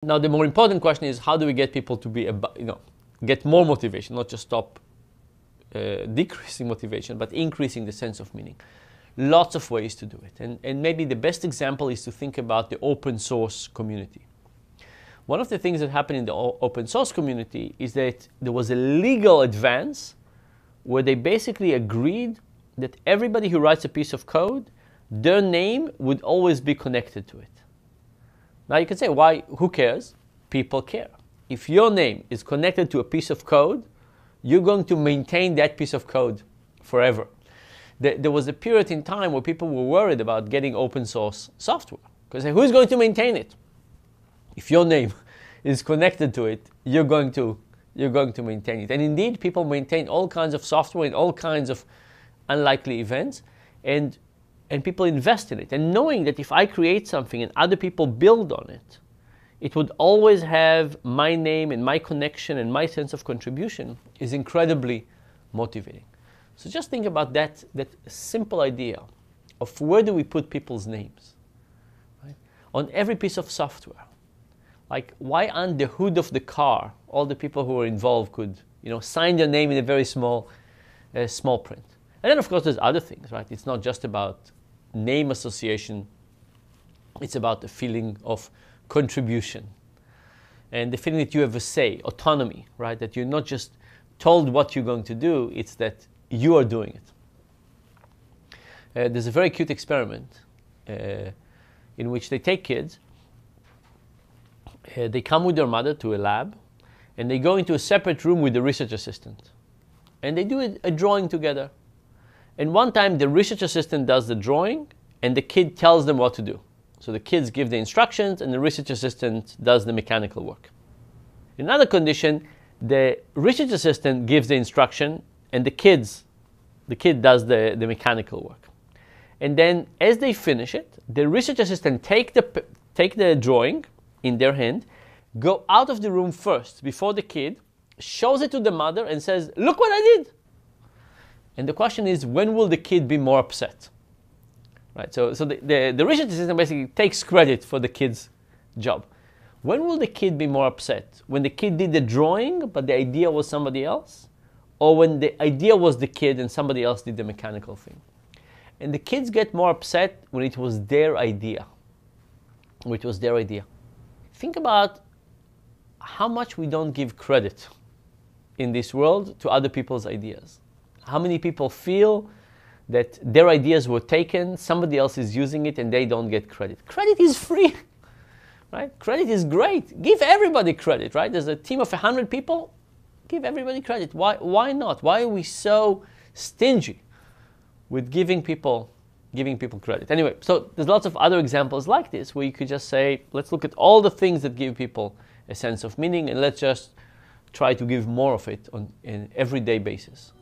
Now, the more important question is, how do we get people to be, get more motivation, not just stop decreasing motivation, but increasing the sense of meaning. Lots of ways to do it. And maybe the best example is to think about the open source community. One of the things that happened in the open source community is that there was a legal advance where they basically agreed that everybody who writes a piece of code, their name would always be connected to it. Now you can say, why? Who cares? People care. If your name is connected to a piece of code, you're going to maintain that piece of code forever. There was a period in time where people were worried about getting open source software. Because who's going to maintain it? If your name is connected to it, you're going to maintain it. And indeed, people maintain all kinds of software in all kinds of unlikely events, and people invest in it. And knowing that if I create something and other people build on it, it would always have my name and my connection and my sense of contribution is incredibly motivating. So just think about that simple idea of where do we put people's names, right? On every piece of software. Like, why on the hood of the car, all the people who were involved could, sign their name in a very small print. And then, of course, there's other things, right? It's not just about name association. It's about the feeling of contribution and the feeling that you have a say, autonomy, right? That you're not just told what you're going to do, it's that you are doing it. There's a very cute experiment in which they take kids, they come with their mother to a lab, and they go into a separate room with the research assistant. And they do a drawing together. And one time the research assistant does the drawing, and the kid tells them what to do. So the kids give the instructions, and the research assistant does the mechanical work. In another condition, the research assistant gives the instruction, and the kid does the mechanical work. And then, as they finish it, the research assistant take the drawing in their hand, go out of the room first before the kid, shows it to the mother, and says, "Look what I did." And the question is, when will the kid be more upset? Right, so the research assistant basically takes credit for the kid's job. When will the kid be more upset? When the kid did the drawing, but the idea was somebody else? Or when the idea was the kid and somebody else did the mechanical thing? And the kids get more upset when it was their idea. Think about how much we don't give credit in this world to other people's ideas. How many people feel that their ideas were taken, somebody else is using it, and they don't get credit. Credit is free, right? Credit is great. Give everybody credit, right? There's a team of 100 people, give everybody credit. Why not? Why are we so stingy with giving people credit? Anyway, so there's lots of other examples like this where you could just say, let's look at all the things that give people a sense of meaning, and let's just try to give more of it on an everyday basis.